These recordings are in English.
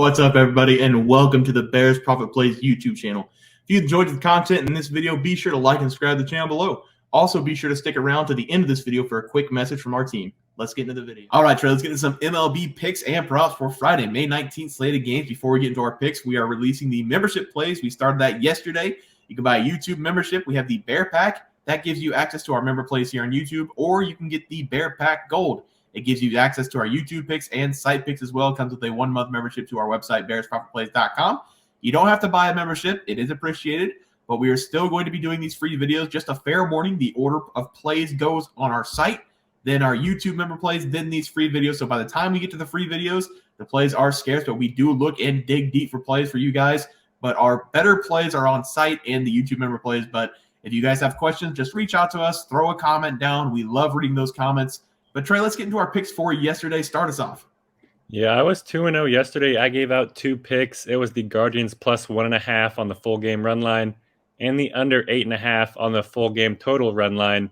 What's up, everybody, and welcome to the Bears Profit Plays YouTube channel. If you enjoyed the content in this video, be sure to like and subscribe to the channel below. Also, be sure to stick around to the end of this video for a quick message from our team. Let's get into the video. All right, Trey, let's get into some MLB picks and props for Friday, May 19th slate of games. Before we get into our picks, we are releasing the membership plays. We started that yesterday. You can buy a YouTube membership. We have the Bear Pack. That gives you access to our member plays here on YouTube, or you can get the Bear Pack Gold. It gives you access to our YouTube picks and site picks as well. It comes with a 1-month membership to our website, bearsprofitplays.com. You don't have to buy a membership. It is appreciated, but we are still going to be doing these free videos. Just a fair warning, the order of plays goes on our site, then our YouTube member plays, then these free videos. So by the time we get to the free videos, the plays are scarce, but we do look and dig deep for plays for you guys. But our better plays are on site and the YouTube member plays. But if you guys have questions, just reach out to us, throw a comment down. We love reading those comments. But Trey, let's get into our picks for yesterday. Start us off. Yeah, I was 2-0 yesterday. I gave out 2 picks. It was the Guardians plus 1.5 on the full game run line and the under 8.5 on the full game total run line.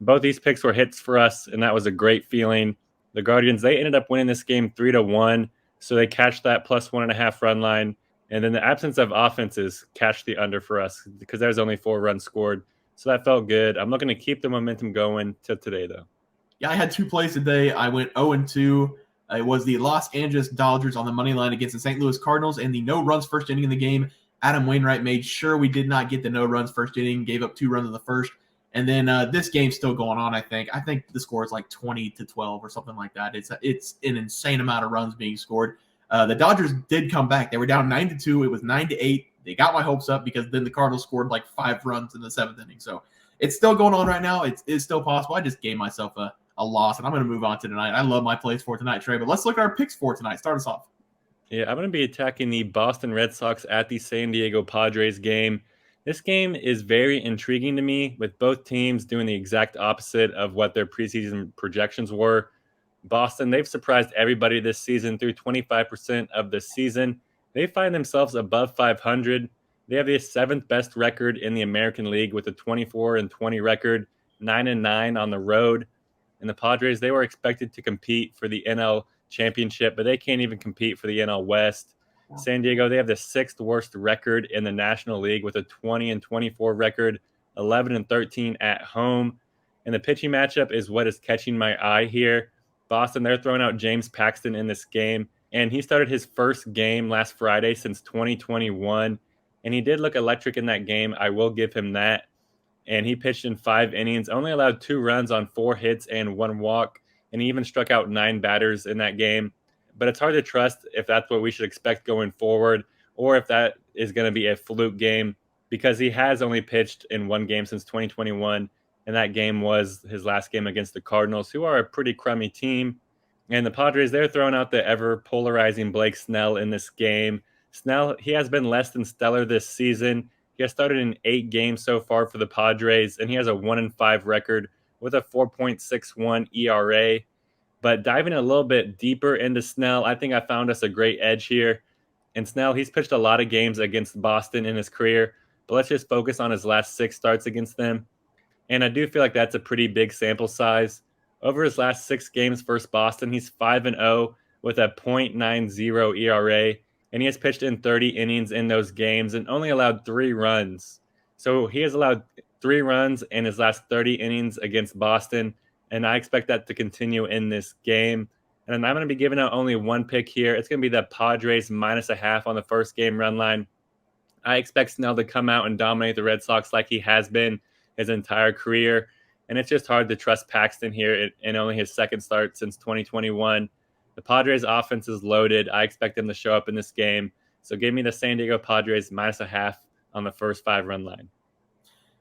Both these picks were hits for us, and that was a great feeling. The Guardians, they ended up winning this game 3-1, so they cashed that plus 1.5 run line. And then the absence of offenses cashed the under for us because there was only 4 runs scored. So that felt good. I'm looking to keep the momentum going till today, though. Yeah, I had 2 plays today. I went 0-2. It was the Los Angeles Dodgers on the money line against the St. Louis Cardinals and the no runs first inning in the game. Adam Wainwright made sure we did not get the no runs first inning, gave up 2 runs in the first. And then this game's still going on, I think. I think the score is like 20-12 or something like that. It's an insane amount of runs being scored. The Dodgers did come back. They were down 9-2. It was 9-8. They got my hopes up because then the Cardinals scored like 5 runs in the 7th inning. So it's still going on right now. It's still possible. I just gave myself a loss, and I'm going to move on to tonight. I love my plays for tonight, Trey, but let's look at our picks for tonight. Start us off. Yeah, I'm going to be attacking the Boston Red Sox at the San Diego Padres game. This game is very intriguing to me, with both teams doing the exact opposite of what their preseason projections were. Boston, they've surprised everybody this season through 25% of the season. They find themselves above 500. They have the 7th best record in the American League with a 24-20 record, 9-9 on the road. And the Padres, they were expected to compete for the NL championship, but they can't even compete for the NL West. San Diego, they have the 6th worst record in the National League with a 20-24 record, 11-13 at home. And the pitching matchup is what is catching my eye here. Boston, they're throwing out James Paxton in this game, and he started his first game last Friday since 2021, and he did look electric in that game. I will give him that. And he pitched in 5 innings, only allowed 2 runs on 4 hits and 1 walk, and he even struck out 9 batters in that game. But it's hard to trust if that's what we should expect going forward, or if that is going to be a fluke game, because he has only pitched in 1 game since 2021, and that game was his last game against the Cardinals, who are a pretty crummy team. And the Padres, they're throwing out the ever-polarizing Blake Snell in this game. Snell, he has been less than stellar this season. He has started in 8 games so far for the Padres, and he has a 1-5 record with a 4.61 ERA. But diving a little bit deeper into Snell, I think I found us a great edge here. And Snell, he's pitched a lot of games against Boston in his career, but let's just focus on his last 6 starts against them. And I do feel like that's a pretty big sample size. Over his last 6 games versus Boston, he's 5-0 with a .90 ERA. And he has pitched in 30 innings in those games and only allowed 3 runs. So he has allowed 3 runs in his last 30 innings against Boston, and I expect that to continue in this game. And I'm going to be giving out only 1 pick here. It's going to be the Padres -0.5 on the first game run line. I expect Snell to come out and dominate the Red Sox like he has been his entire career. And it's just hard to trust Paxton here in only his 2nd start since 2021. The Padres offense is loaded. I expect them to show up in this game. So give me the San Diego Padres -0.5 on the first 5 run line.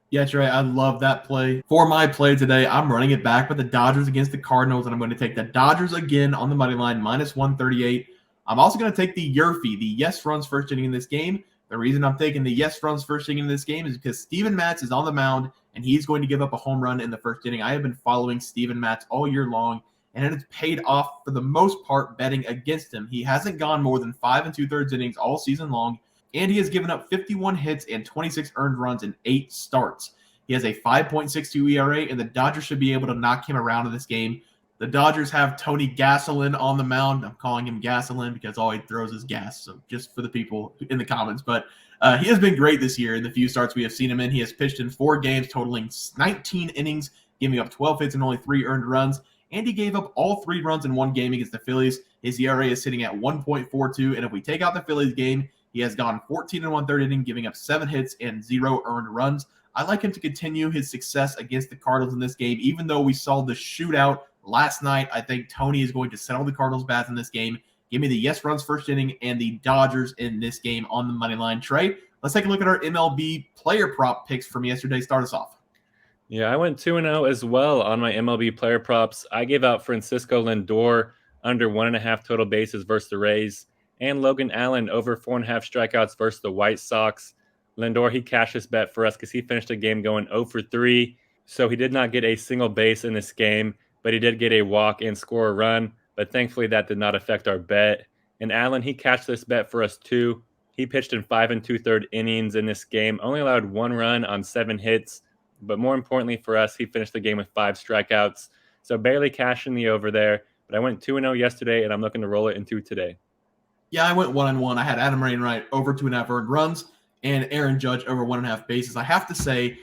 Yeah, Trey, I love that play. For my play today, I'm running it back with the Dodgers against the Cardinals, and I'm going to take the Dodgers again on the money line, -138. I'm also going to take the Yerfy, the yes runs first inning in this game. The reason I'm taking the yes runs first inning in this game is because Steven Matz is on the mound, and he's going to give up a home run in the first inning. I have been following Steven Matz all year long, and it has paid off for the most part betting against him. He hasn't gone more than 5 2/3 innings all season long, and he has given up 51 hits and 26 earned runs in 8 starts. He has a 5.62 ERA, and the Dodgers should be able to knock him around in this game. The Dodgers have Tony Gasolin on the mound. I'm calling him Gasolin because all he throws is gas. So just for the people in the comments. But he has been great this year in the few starts we have seen him in. He has pitched in 4 games, totaling 19 innings, giving up 12 hits and only 3 earned runs. And he gave up all 3 runs in one game against the Phillies. His ERA is sitting at 1.42. And if we take out the Phillies game, he has gone 14 and 1/3 inning, giving up 7 hits and 0 earned runs. I like him to continue his success against the Cardinals in this game, even though we saw the shootout last night. I think Tony is going to settle the Cardinals' bats in this game. Give me the yes runs first inning and the Dodgers in this game on the money line. Trey, let's take a look at our MLB player prop picks from yesterday. Start us off. Yeah, I went 2-0 as well on my MLB player props. I gave out Francisco Lindor under 1.5 total bases versus the Rays, and Logan Allen over 4.5 strikeouts versus the White Sox. Lindor, he cashed this bet for us because he finished the game going 0 for 3, so he did not get a single base in this game, but he did get a walk and score a run, but thankfully that did not affect our bet. And Allen, he cashed this bet for us too. He pitched in 5 2/3 innings in this game, only allowed 1 run on 7 hits, but more importantly for us, he finished the game with 5 strikeouts, so barely cashing the over there. But I went 2-0 yesterday, and I'm looking to roll it into today. Yeah, I went 1-1. I had Adam Wainwright over 2.5 earned runs and Aaron Judge over 1.5 bases. I have to say,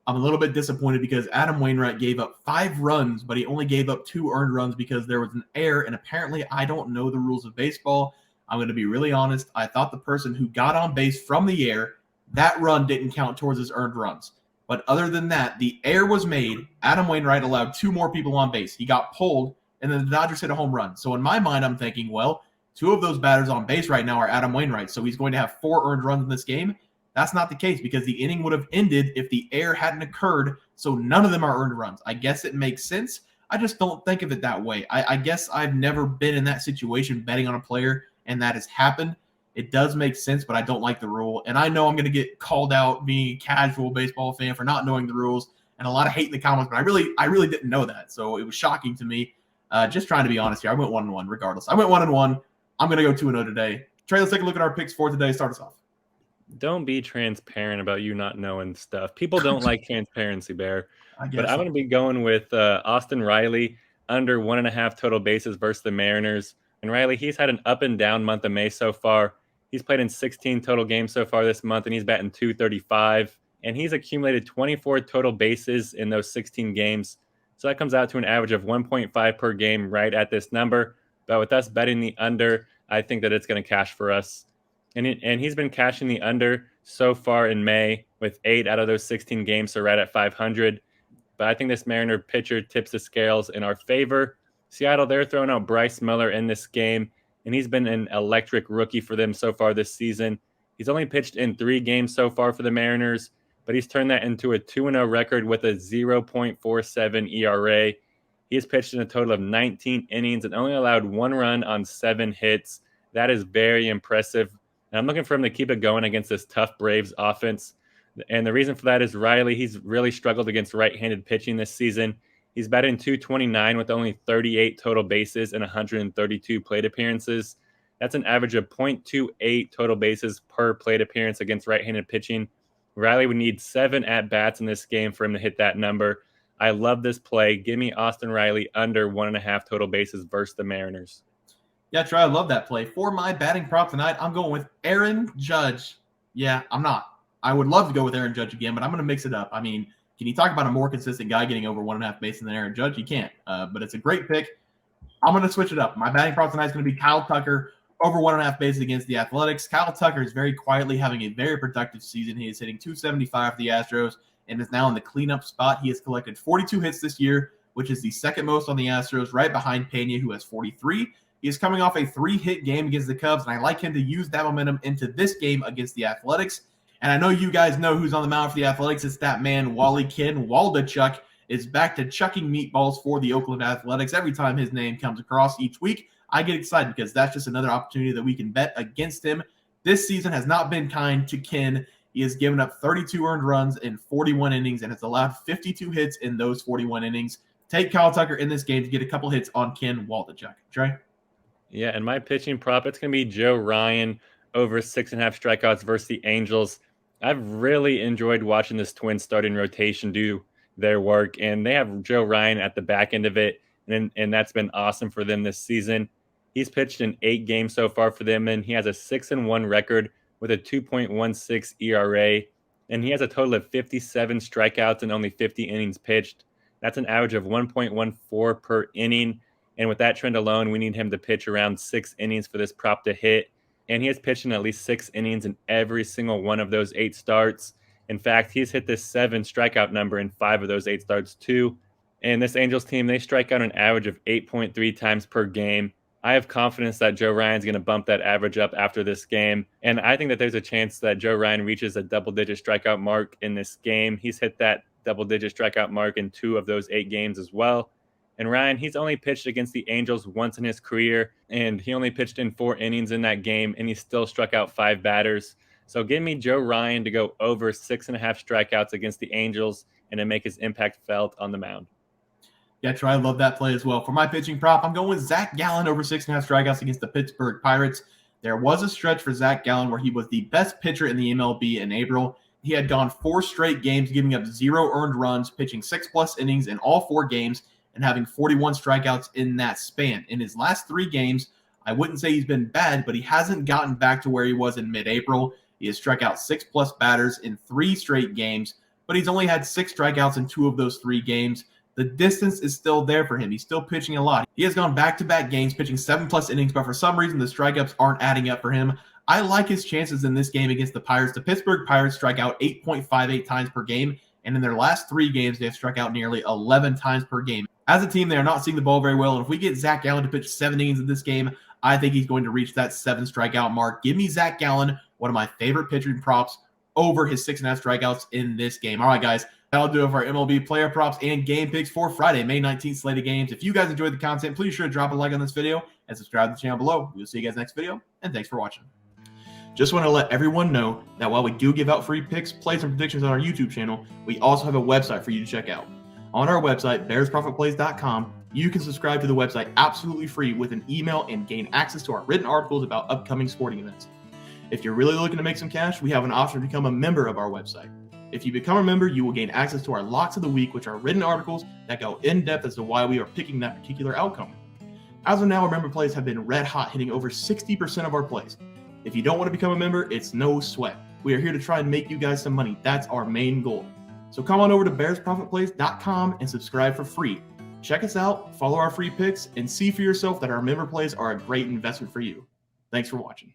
I'm a little bit disappointed because Adam Wainwright gave up 5 runs, but he only gave up 2 earned runs because there was an error, and apparently I don't know the rules of baseball. I'm going to be really honest. I thought the person who got on base from the air, that run didn't count towards his earned runs. But other than that, the error was made. Adam Wainwright allowed 2 more people on base. He got pulled, and then the Dodgers hit a home run. So in my mind, I'm thinking, well, 2 of those batters on base right now are Adam Wainwright, so he's going to have 4 earned runs in this game. That's not the case because the inning would have ended if the error hadn't occurred, so none of them are earned runs. I guess it makes sense. I just don't think of it that way. I guess I've never been in that situation betting on a player, and that has happened. It does make sense, but I don't like the rule. And I know I'm going to get called out being a casual baseball fan for not knowing the rules and a lot of hate in the comments, but I really didn't know that. So it was shocking to me. Just trying to be honest here. I went 1-1 regardless. I went 1-1. I'm going to go 2-0 today. Trey, let's take a look at our picks for today. Start us off. Don't be transparent about you not knowing stuff. People don't like transparency, Bear. But I'm going to be going with Austin Riley under 1.5 total bases versus the Mariners. And Riley, he's had an up and down month of May so far. He's played in 16 total games so far this month, and he's batting .235. And he's accumulated 24 total bases in those 16 games. So that comes out to an average of 1.5 per game right at this number. But with us betting the under, I think that it's going to cash for us. And he's been cashing the under so far in May with 8 out of those 16 games, so right at 500. But I think this Mariner pitcher tips the scales in our favor. Seattle, they're throwing out Bryce Miller in this game, and he's been an electric rookie for them so far this season. He's only pitched in 3 games so far for the Mariners, but he's turned that into a 2-0 record with a 0.47 ERA. He has pitched in a total of 19 innings and only allowed 1 run on 7 hits. That is very impressive. And I'm looking for him to keep it going against this tough Braves offense. And the reason for that is Riley, he's really struggled against right-handed pitching this season. He's batting .229 with only 38 total bases and 132 plate appearances. That's an average of .28 total bases per plate appearance against right-handed pitching. Riley would need 7 at-bats in this game for him to hit that number. I love this play. Give me Austin Riley under 1.5 total bases versus the Mariners. Yeah, Trey, I love that play. For my batting prop tonight, I'm going with Aaron Judge. Yeah, I'm not. I would love to go with Aaron Judge again, but I'm going to mix it up. I mean, can you talk about a more consistent guy getting over 1.5 bases than Aaron Judge? You can't, but it's a great pick. I'm going to switch it up. My batting prop tonight is going to be Kyle Tucker over 1.5 bases against the Athletics. Kyle Tucker is very quietly having a very productive season. He is hitting .275 for the Astros and is now in the cleanup spot. He has collected 42 hits this year, which is the second most on the Astros, right behind Pena, who has 43. He is coming off a 3-hit game against the Cubs, and I like him to use that momentum into this game against the Athletics. And I know you guys know who's on the mound for the Athletics. It's that man, Wally Ken. Waldachuk is back to chucking meatballs for the Oakland Athletics. Every time his name comes across each week, I get excited because that's just another opportunity that we can bet against him. This season has not been kind to Ken. He has given up 32 earned runs in 41 innings and has allowed 52 hits in those 41 innings. Take Kyle Tucker in this game to get a couple hits on Ken Waldachuk. Trey? Yeah, and my pitching prop, it's going to be Joe Ryan over 6.5 strikeouts versus the Angels. I've really enjoyed watching this Twins starting rotation do their work, and they have Joe Ryan at the back end of it. and that's been awesome for them this season. He's pitched in 8 games so far for them, and he has a 6-1 record with a 2.16 ERA, and he has a total of 57 strikeouts and only 50 innings pitched. That's an average of 1.14 per inning, and with that trend alone, we need him to pitch around 6 innings for this prop to hit, and he has pitched in at least 6 innings in every single one of those 8 starts. In fact, he's hit this 7 strikeout number in 5 of those 8 starts too. And this Angels team, they strike out an average of 8.3 times per game. I have confidence that Joe Ryan's going to bump that average up after this game. And I think that there's a chance that Joe Ryan reaches a double-digit strikeout mark in this game. He's hit that double-digit strikeout mark in 2 of those 8 games as well. And Ryan, he's only pitched against the Angels once in his career, and he only pitched in 4 innings in that game, and he still struck out 5 batters. So give me Joe Ryan to go over 6.5 strikeouts against the Angels and to make his impact felt on the mound. Yeah, Troy, I love that play as well. For my pitching prop, I'm going with Zac Gallen over 6.5 strikeouts against the Pittsburgh Pirates. There was a stretch for Zac Gallen where he was the best pitcher in the MLB in April. He had gone 4 straight games, giving up 0 earned runs, pitching 6+ innings in all 4 games, and having 41 strikeouts in that span. In his last 3 games, I wouldn't say he's been bad, but he hasn't gotten back to where he was in mid-April. He has struck out 6+ batters in 3 straight games, but he's only had 6 strikeouts in 2 of those 3 games. The distance is still there for him. He's still pitching a lot. He has gone back-to-back games, pitching 7+ innings, but for some reason, the strikeouts aren't adding up for him. I like his chances in this game against the Pirates. The Pittsburgh Pirates strike out 8.58 times per game, and in their last 3 games, they have struck out nearly 11 times per game. As a team, they are not seeing the ball very well, and if we get Zac Gallen to pitch 7 innings in this game, I think he's going to reach that 7 strikeout mark. Give me Zac Gallen, one of my favorite pitching props, over his 6.5 strikeouts in this game. All right, guys, that'll do it for our MLB player props and game picks for Friday, May 19th slate of games. If you guys enjoyed the content, please sure to drop a like on this video and subscribe to the channel below. We'll see you guys next video, and thanks for watching. Just want to let everyone know that while we do give out free picks, plays, and predictions on our YouTube channel, we also have a website for you to check out. On our website, bearsprofitplays.com, you can subscribe to the website absolutely free with an email and gain access to our written articles about upcoming sporting events. If you're really looking to make some cash, we have an option to become a member of our website. If you become a member, you will gain access to our Locks of the Week, which are written articles that go in depth as to why we are picking that particular outcome. As of now, our member plays have been red hot, hitting over 60% of our plays. If you don't want to become a member, it's no sweat. We are here to try and make you guys some money. That's our main goal. So come on over to bearsprofitplays.com and subscribe for free. Check us out, follow our free picks, and see for yourself that our member plays are a great investment for you. Thanks for watching.